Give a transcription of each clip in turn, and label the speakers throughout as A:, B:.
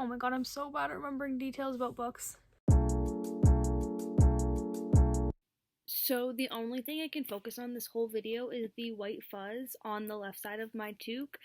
A: Oh my god, I'm so bad at remembering details about books. So the only thing I can focus on this whole video is the white fuzz on the left side of my toque.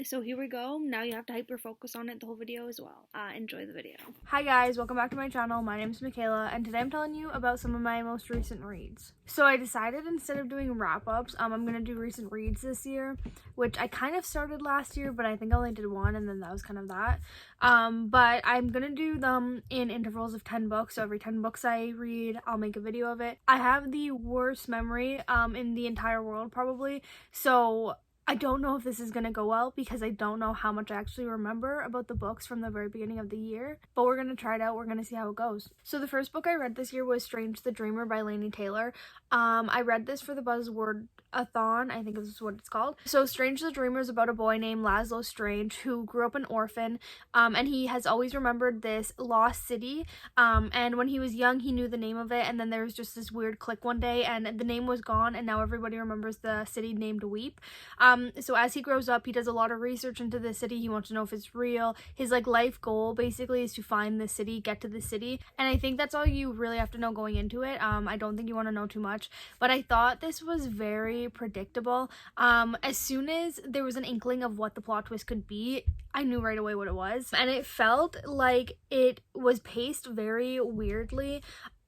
A: So here we go. Now you have to hyper focus on it the whole video as well. Enjoy the video. Hi guys, welcome back to my channel. My name is Michaela, and today I'm telling you about some of my most recent reads. So I decided instead of doing wrap-ups, I'm gonna do recent reads this year, which I kind of started last year, but I think I only did one, and then that was kind of that. But I'm gonna do them in intervals of 10 books. So every 10 books I read, I'll make a video of it. I have the worst memory in the entire world probably, so I don't know if this is gonna go well because I don't know how much I actually remember about the books from the very beginning of the year, but we're gonna try it out. We're gonna see how it goes. So the first book I read this year was Strange the Dreamer by Laini Taylor. I read this for the Buzzword-a-thon, I think is what it's called. So Strange the Dreamer is about a boy named Laszlo Strange who grew up an orphan, and he has always remembered this lost city, and when he was young he knew the name of it, and then there was just this weird click one day and the name was gone, and now everybody remembers the city named Weep. So as he grows up, he does a lot of research into the city. He wants to know if it's real. His life goal basically is to find the city, get to the city, and I think that's all you really have to know going into it. I don't think you want to know too much, but I thought this was very predictable. As soon as there was an inkling of what the plot twist could be, I knew right away what it was, and it felt like it was paced very weirdly.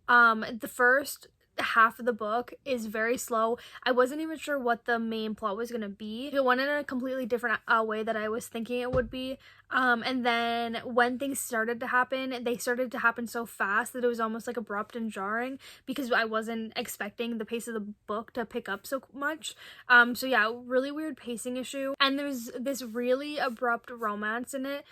A: The first half of the book is very slow. I wasn't even sure what the main plot was gonna be. It went in a completely different way that I was thinking it would be, and then when things started to happen, they started to happen so fast that it was almost like abrupt and jarring because I wasn't expecting the pace of the book to pick up so much. So yeah, really weird pacing issue, and there's this really abrupt romance in it.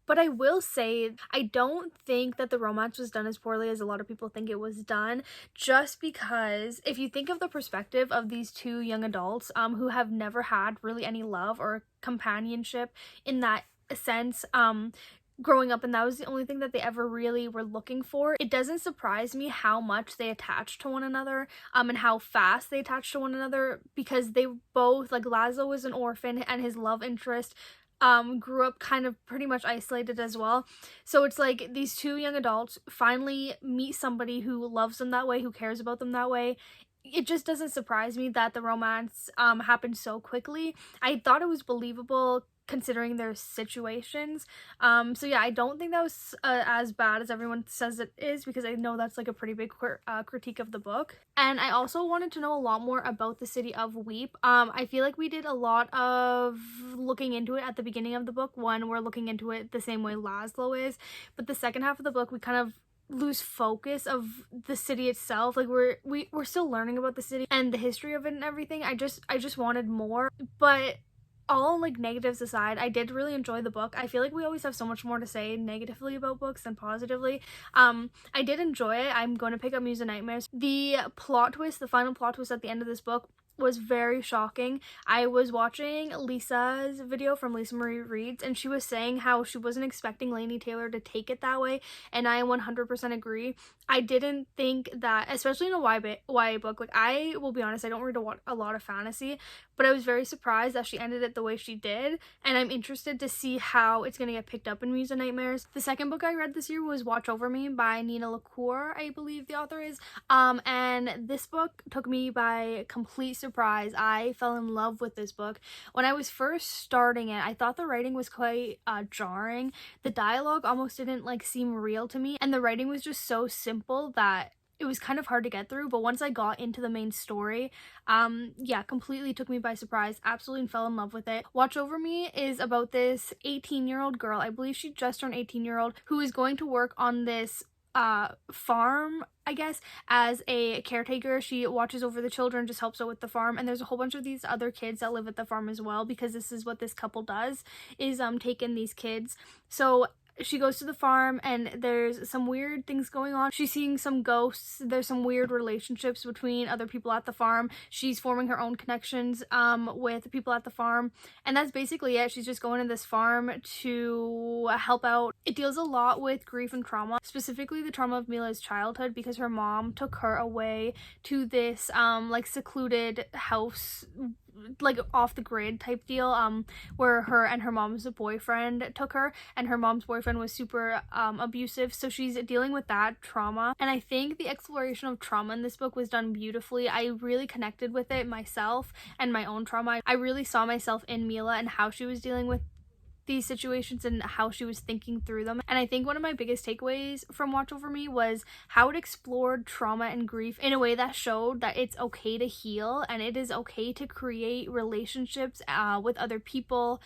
A: But I will say, I don't think that the romance was done as poorly as a lot of people think it was done, just because if you think of the perspective of these two young adults who have never had really any love or companionship in that sense, growing up, and that was the only thing that they ever really were looking for, it doesn't surprise me how much they attached to one another, and how fast they attached to one another, because they both, Laszlo was an orphan and his love interest grew up kind of pretty much isolated as well. So it's like these two young adults finally meet somebody who loves them that way, who cares about them that way. It just doesn't surprise me that the romance happened so quickly. I thought it was believable considering their situations. So yeah, I don't think that was as bad as everyone says it is, because I know that's a pretty big critique of the book. And I also wanted to know a lot more about the city of Weep. I feel like we did a lot of looking into it at the beginning of the book. One, we're looking into it the same way Laszlo is, but the second half of the book we kind of lose focus of the city itself. We're still learning about the city and the history of it and everything. I just wanted more. But all negatives aside, I did really enjoy the book. I feel like we always have so much more to say negatively about books than positively. I did enjoy it. I'm going to pick up Muse and Nightmares. The plot twist, the final plot twist at the end of this book was very shocking. I was watching Lisa's video from Lisa Marie Reads, and she was saying how she wasn't expecting Laini Taylor to take it that way, and I 100% agree. I didn't think that, especially in a YA book, I will be honest, I don't read a lot of fantasy, but I was very surprised that she ended it the way she did, and I'm interested to see how it's going to get picked up in Muse and Nightmares. The second book I read this year was Watch Over Me by Nina LaCour, I believe the author is, and this book took me by complete surprise. I fell in love with this book. When I was first starting it, I thought the writing was quite jarring. The dialogue almost didn't seem real to me, and the writing was just so simple that it was kind of hard to get through. But once I got into the main story, yeah, completely took me by surprise. Absolutely fell in love with it. Watch Over Me is about this 18-year-old girl, I believe she just turned 18-year-old, who is going to work on this farm, I guess, as a caretaker. She watches over the children, just helps out with the farm, and there's a whole bunch of these other kids that live at the farm as well, because this is what this couple does, is take in these kids. So she goes to the farm and there's some weird things going on. She's seeing some ghosts. There's some weird relationships between other people at the farm. She's forming her own connections with people at the farm, and that's basically it. She's just going to this farm to help out. It deals a lot with grief and trauma, specifically the trauma of Mila's childhood, because her mom took her away to this secluded house
B: like off the grid type deal, where her and her mom's boyfriend took her, and her mom's boyfriend was super abusive, so she's dealing with that trauma. And I think the exploration of trauma in this book was done beautifully. I really connected with it myself and my own trauma. I really saw myself in Mila and how she was dealing with these situations and how she was thinking through them. And I think one of my biggest takeaways from Watch Over Me was how it explored trauma and grief in a way that showed that it's okay to heal and it is okay to create relationships with other people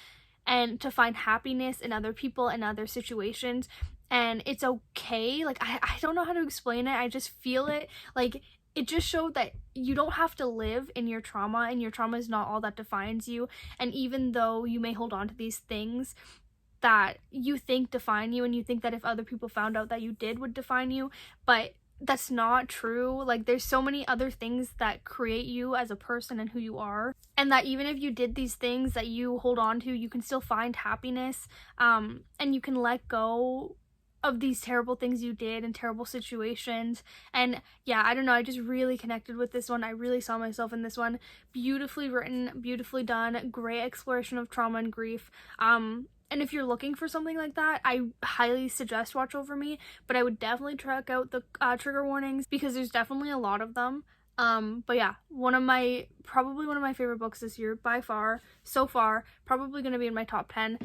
B: and to find happiness in other people and other situations. And it's okay. Like, I don't know how to explain it. I just feel it. Like, it just showed that you don't have to live in your trauma, and your trauma is not all that defines you. And even though you may hold on to these things that you think define you, and you think that if other people found out that you did would define you, but that's not true. Like, there's so many other things that create you as a person and who you are, and that even if you did these things that you hold on to, you can still find happiness, and you can let go of these terrible things you did and terrible situations. And yeah, I don't know, I just really connected with this one. I really saw myself in this one. Beautifully written, beautifully done, great exploration of trauma and grief. And if you're looking for something like that, I highly suggest Watch Over Me, but I would definitely check out the trigger warnings, because there's definitely a lot of them. But yeah, probably one of my favorite books this year by far, so far, probably going to be in my top 10.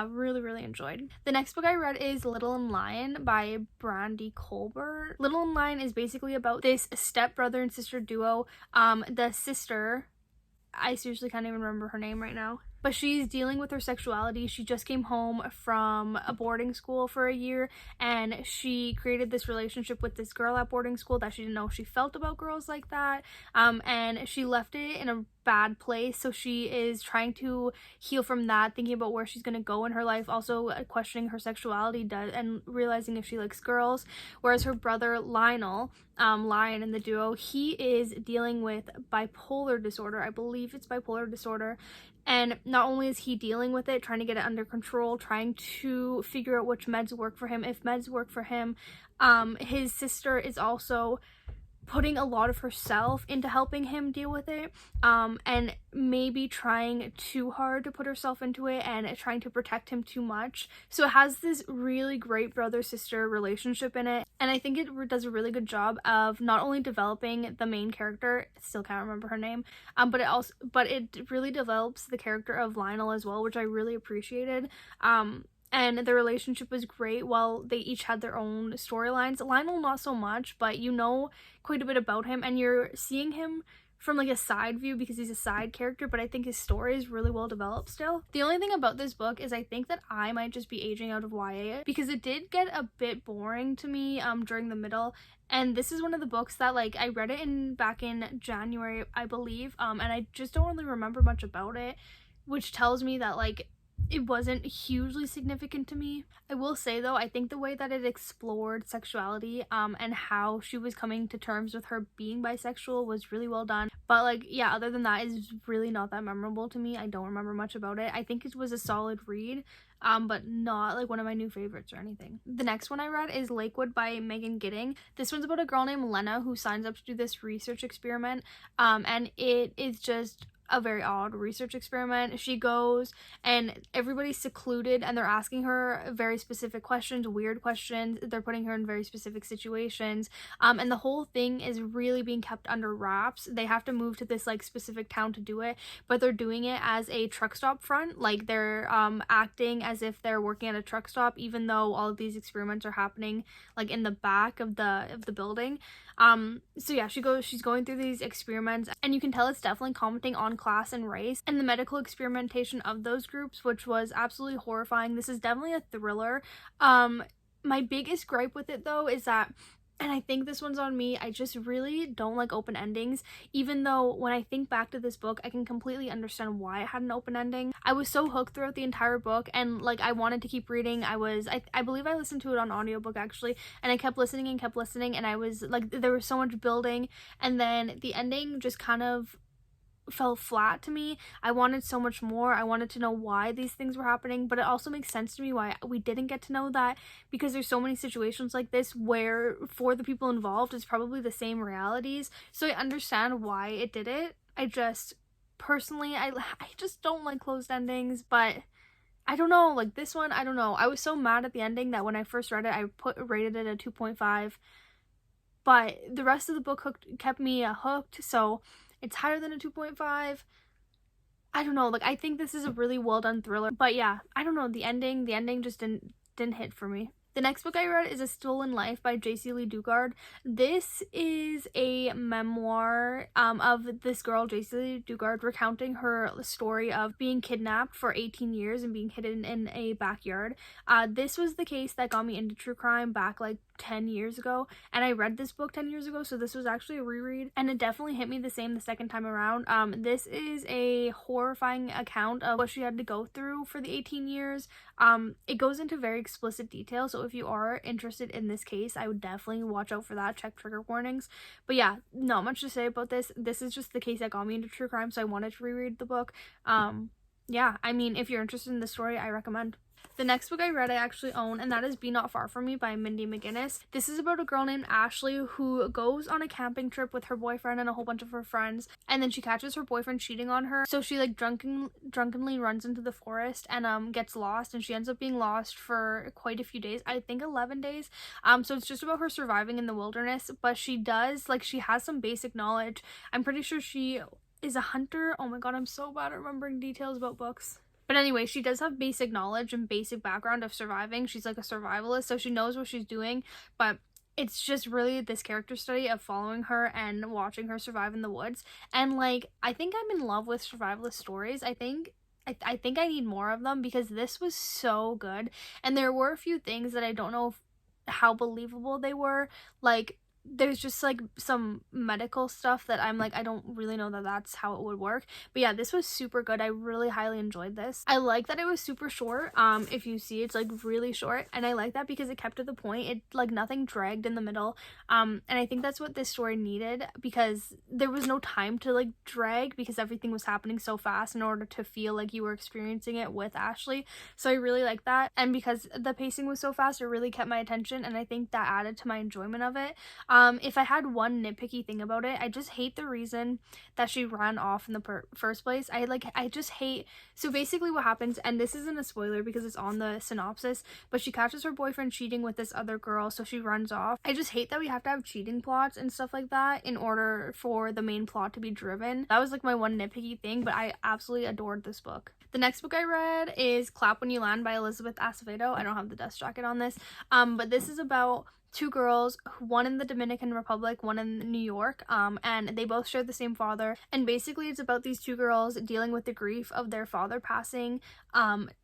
B: Really enjoyed. The next book I read is Little and Lion by Brandy Colbert. Little and Lion is basically about this stepbrother and sister duo. The sister, I seriously can't even remember her name right now, but she's dealing with her sexuality. She just came home from a boarding school for a year, and she created this relationship with this girl at boarding school that she didn't know she felt about girls like that, and she left it in a bad place, so she is trying to heal from that, thinking about where she's going to go in her life, also questioning her sexuality and realizing if she likes girls. Whereas her brother Lionel, Lion in the duo, he is dealing with bipolar disorder. I believe it's bipolar disorder. And not only is he dealing with it, trying to get it under control, trying to figure out which meds work for him, if meds work for him, his sister is also putting a lot of herself into helping him deal with it, and maybe trying too hard to put herself into it and trying to protect him too much. So it has this really great brother-sister relationship in it, and I think it does a really good job of not only developing the main character, still can't remember her name, but it really develops the character of Lionel as well, which I really appreciated. And the relationship was great while they each had their own storylines. Lionel not so much, but you know quite a bit about him, and you're seeing him from like a side view because he's a side character, but I think his story is really well developed still. The only thing about this book is I think that I might just be aging out of YA, because it did get a bit boring to me during the middle. And this is one of the books that, like, I read it back in January, I believe, and I just don't really remember much about it, which tells me that, like, it wasn't hugely significant to me. I will say though, I think the way that it explored sexuality and how she was coming to terms with her being bisexual was really well done. But like, yeah, other than that, it's really not that memorable to me. I don't remember much about it. I think it was a solid read, but not like one of my new favorites or anything. The next one I read is Lakewood by Megan Gidding. This one's about a girl named Lena who signs up to do this research experiment, and it is just a very odd research experiment. She goes and everybody's secluded and they're asking her very specific questions, weird questions. They're putting her in very specific situations, and the whole thing is really being kept under wraps. They have to move to this like specific town to do it, but they're doing it as a truck stop front. Like they're acting as if they're working at a truck stop, even though all of these experiments are happening like in the back of the building. So yeah, she's going through these experiments, and you can tell it's definitely commenting on class and race and the medical experimentation of those groups, which was absolutely horrifying. This is definitely a thriller. My biggest gripe with it though is that, and I think this one's on me, I just really don't like open endings, even though when I think back to this book, I can completely understand why it had an open ending. I was so hooked throughout the entire book, and like I wanted to keep reading. I believe I listened to it on audiobook actually, and I kept listening, and I was like, there was so much building, and then the ending just kind of fell flat to me. I wanted so much more. I wanted to know why these things were happening, but it also makes sense to me why we didn't get to know that, because there's so many situations like this where for the people involved it's probably the same realities. So I understand why it did it. I just personally, I just don't like closed endings, but I don't know, like this one, I don't know. I was so mad at the ending that when I first read it, I rated it a 2.5. But the rest of the book kept me hooked, so it's higher than a 2.5. I don't know, like I think this is a really well done thriller. But yeah, I don't know, the ending just didn't hit for me. The next book I read is A Stolen Life by J.C. Lee Dugard. This is a memoir of this girl, J.C. Lee Dugard, recounting her story of being kidnapped for 18 years and being hidden in a backyard. This was the case that got me into true crime back like 10 years ago, and I read this book 10 years ago, so this was actually a reread, and it definitely hit me the same the second time around. This is a horrifying account of what she had to go through for the 18 years. It goes into very explicit detail, so if you are interested in this case, I would definitely watch out for that, check trigger warnings. But yeah, not much to say about this. This is just the case that got me into true crime, so I wanted to reread the book. Yeah, I mean, if you're interested in the story, I recommend. The next book I read I actually own, and that is Be Not Far From Me by Mindy McGinnis. This is about a girl named Ashley who goes on a camping trip with her boyfriend and a whole bunch of her friends, and then she catches her boyfriend cheating on her, so she like drunkenly runs into the forest and gets lost, and she ends up being lost for quite a few days, I think 11 days. So it's just about her surviving in the wilderness, but she has some basic knowledge. I'm pretty sure she is a hunter. Oh my god, I'm so bad at remembering details about books. But anyway, she does have basic knowledge and basic background of surviving. She's like a survivalist, so she knows what she's doing, but it's just really this character study of following her and watching her survive in the woods. And like, I think I'm in love with survivalist stories. I think I need more of them because this was so good. And there were a few things that I don't know how believable they were. Like, there's just like some medical stuff that I'm like, I don't really know that that's how it would work. But yeah, this was super good. I really highly enjoyed this. I like that it was super short. If you see, it's like really short, and I like that because it kept to the point. It like nothing dragged in the middle. And I think that's what this story needed, because there was no time to like drag because everything was happening so fast in order to feel like you were experiencing it with Ashley. So I really like that, and because the pacing was so fast, it really kept my attention, and I think that added to my enjoyment of it. If I had one nitpicky thing about it, I just hate the reason that she ran off in the first place. I just hate, so basically what happens, and this isn't a spoiler because it's on the synopsis, but she catches her boyfriend cheating with this other girl, so she runs off. I just hate that we have to have cheating plots and stuff like that in order for the main plot to be driven. That was like my one nitpicky thing, but I absolutely adored this book. The next book I read is Clap When You Land by Elizabeth Acevedo. I don't have the dust jacket on this, but this is about two girls, one in the Dominican Republic, one in New York, and they both share the same father. And basically it's about these two girls dealing with the grief of their father passing,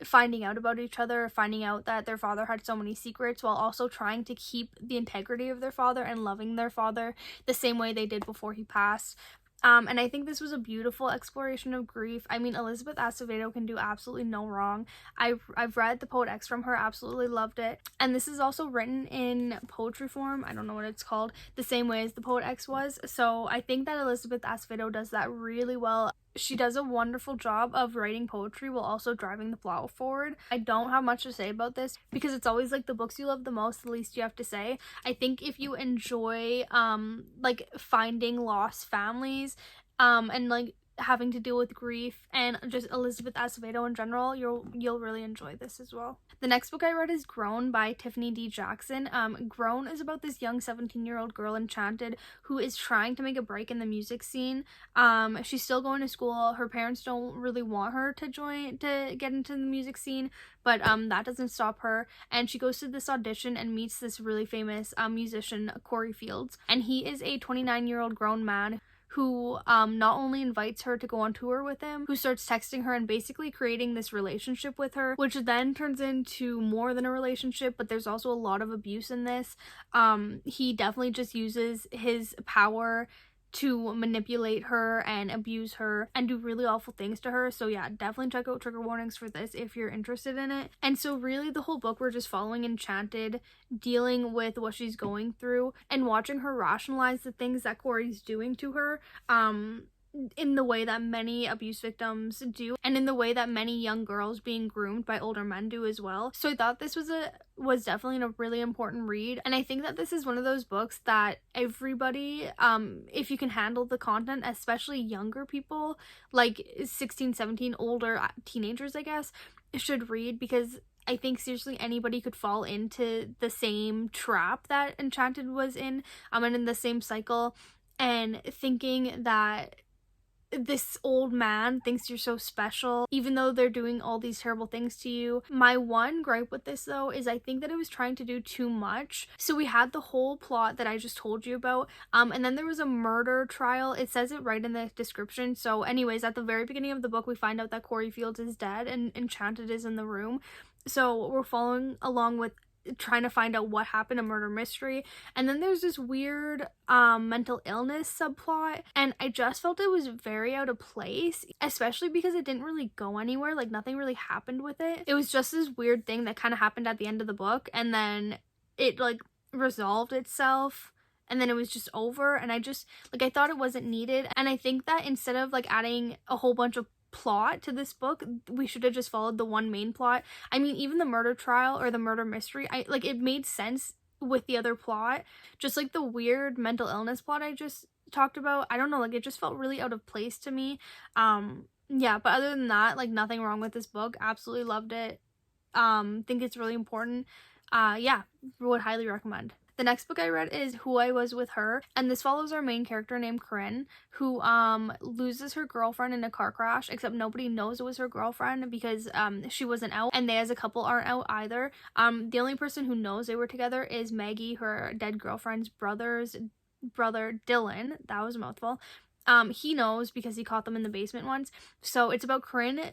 B: finding out about each other, finding out that their father had so many secrets, while also trying to keep the integrity of their father and loving their father the same way they did before he passed. And I think this was a beautiful exploration of grief. I mean, Elizabeth Acevedo can do absolutely no wrong. I've read The Poet X from her, absolutely loved it. And this is also written in poetry form, I don't know what it's called, the same way as The Poet X was. So I think that Elizabeth Acevedo does that really well. She does a wonderful job of writing poetry while also driving the plot forward. I don't have much to say about this because it's always like the books you love the most, the least you have to say. I think if you enjoy like finding lost families and like having to deal with grief and just Elizabeth Acevedo in general, you'll really enjoy this as well. The next book I read is Grown by Tiffany D. Jackson. Grown is about this young 17-year-old girl, Enchanted, who is trying to make a break in the music scene. She's still going to school. Her parents don't really want her to get into the music scene, but that doesn't stop her, and she goes to this audition and meets this really famous musician, Corey Fields, and he is a 29-year-old grown man who not only invites her to go on tour with him, who starts texting her and basically creating this relationship with her, which then turns into more than a relationship, but there's also a lot of abuse in this. He definitely just uses his power to manipulate her and abuse her and do really awful things to her. So yeah, definitely check out trigger warnings for this if you're interested in it. And so really the whole book, we're just following Enchanted, dealing with what she's going through and watching her rationalize the things that Corey's doing to her. in the way that many abuse victims do, and in the way that many young girls being groomed by older men do as well. So I thought this was definitely a really important read, and I think that this is one of those books that everybody, if you can handle the content, especially younger people, like 16, 17, older teenagers, I guess, should read, because I think seriously anybody could fall into the same trap that Enchanted was in, and in the same cycle, and thinking that this old man thinks you're so special even though they're doing all these terrible things to you. My one gripe with this though is I think that it was trying to do too much. So we had the whole plot that I just told you about, and then there was a murder trial. It says it right in the description. So anyways, at the very beginning of the book we find out that Corey Fields is dead and Enchanted is in the room. So we're following along with trying to find out what happened, a murder mystery. And then there's this weird mental illness subplot, and I just felt it was very out of place, especially because it didn't really go anywhere. Like nothing really happened with it. It was just this weird thing that kind of happened at the end of the book, and then it like resolved itself, and then it was just over. And I just like, I thought it wasn't needed. And I think that instead of like adding a whole bunch of plot to this book, we should have just followed the one main plot. I mean, even the murder trial or the murder mystery, I like, it made sense with the other plot. Just like the weird mental illness plot I just talked about, I don't know, like it just felt really out of place to me. Yeah, but other than that, like nothing wrong with this book. Absolutely loved it. Think it's really important. Yeah, would highly recommend. The next book I read is Who I Was With Her, and this follows our main character named Corinne, who loses her girlfriend in a car crash, except nobody knows it was her girlfriend because she wasn't out, and they as a couple aren't out either. The only person who knows they were together is Maggie, her dead girlfriend's brother Dylan. That was a mouthful. He knows because he caught them in the basement once. So it's about Corinne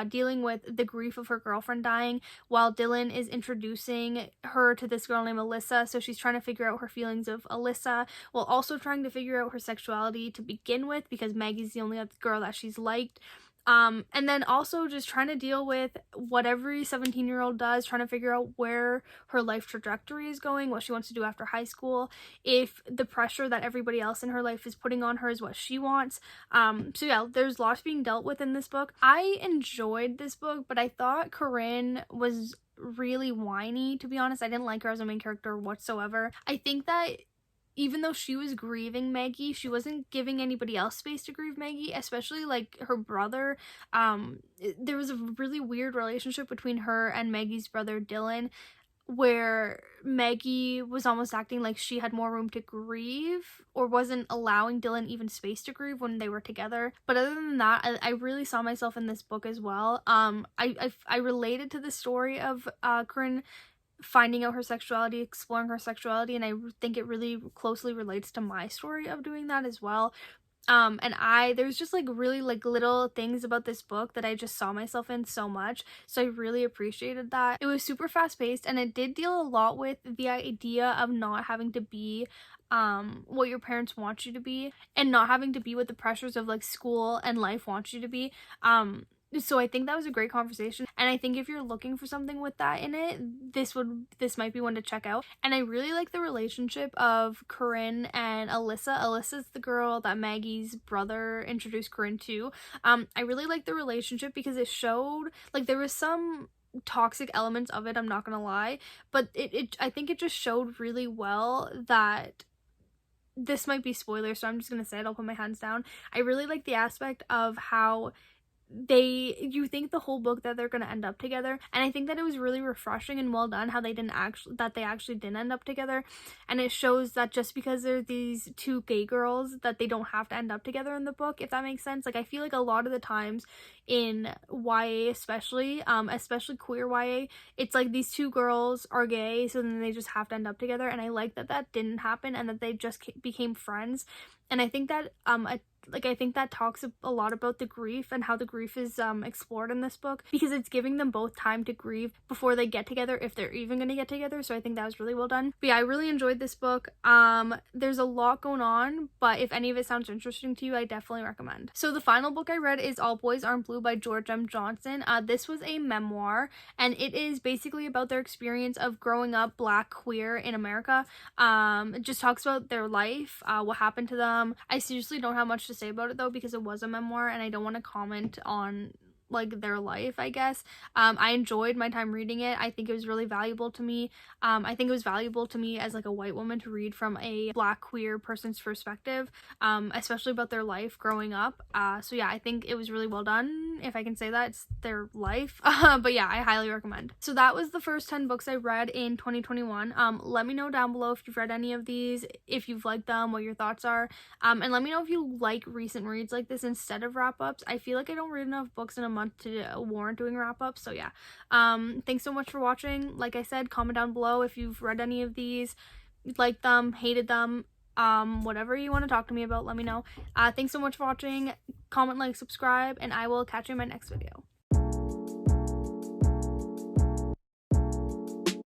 B: dealing with the grief of her girlfriend dying while Dylan is introducing her to this girl named Alyssa. So she's trying to figure out her feelings of Alyssa while also trying to figure out her sexuality to begin with, because Maggie's the only other girl that she's liked. And then also just trying to deal with what every 17-year-old does, trying to figure out where her life trajectory is going, what she wants to do after high school, if the pressure that everybody else in her life is putting on her is what she wants. So yeah, there's lots being dealt with in this book. I enjoyed this book, but I thought Corinne was really whiny, to be honest. I didn't like her as a main character whatsoever. I think that even though she was grieving Maggie, she wasn't giving anybody else space to grieve Maggie, especially like her brother. There was a really weird relationship between her and Maggie's brother Dylan, where Maggie was almost acting like she had more room to grieve, or wasn't allowing Dylan even space to grieve when they were together. But other than that, I really saw myself in this book as well. I related to the story of Corinne finding out her sexuality, exploring her sexuality, and I think it really closely relates to my story of doing that as well. And there's just like really like little things about this book that I just saw myself in so much, so I really appreciated that. It was super fast paced, and it did deal a lot with the idea of not having to be what your parents want you to be, and not having to be what the pressures of like school and life want you to be. So I think that was a great conversation, and I think if you're looking for something with that in it, this might be one to check out. And I really like the relationship of Corinne and Alyssa. Alyssa's the girl that Maggie's brother introduced Corinne to. I really like the relationship because it showed like there was some toxic elements of it, I'm not gonna lie, but I think it just showed really well that this might be spoilers, so I'm just gonna say it. I'll put my hands down. I really like the aspect of how you think the whole book that they're gonna end up together, and I think that it was really refreshing and well done how they actually didn't end up together. And it shows that just because they're these two gay girls, that they don't have to end up together in the book, if that makes sense. Like I feel like a lot of the times in YA, especially queer YA, it's like these two girls are gay, so then they just have to end up together, and I like that didn't happen and that they just became friends. And I think that I think that talks a lot about the grief and how the grief is explored in this book, because it's giving them both time to grieve before they get together, if they're even going to get together. So I think that was really well done. But yeah, I really enjoyed this book. There's a lot going on, but if any of it sounds interesting to you, I definitely recommend. So the final book I read is All Boys Aren't Blue by George M. Johnson. This was a memoir, and it is basically about their experience of growing up Black queer in America. It just talks about their life, what happened to them. I seriously don't have much to say about it though, because it was a memoir and I don't want to comment on like their life, I guess. I enjoyed my time reading it. I think it was really valuable to me. I think it was valuable to me as like a white woman to read from a Black queer person's perspective, especially about their life growing up. So yeah, I think it was really well done, if I can say that. It's their life. But yeah, I highly recommend. So that was the first 10 books I read in 2021. Let me know down below if you've read any of these, if you've liked them, what your thoughts are. And let me know if you like recent reads like this instead of wrap-ups. I feel like I don't read enough books in a month to warrant doing wrap-ups, so yeah. Thanks so much for watching. Like I said, comment down below if you've read any of these, liked them, hated them, whatever you want to talk to me about, let me know. Thanks so much for watching. Comment, like, subscribe, and I will catch you in my next video.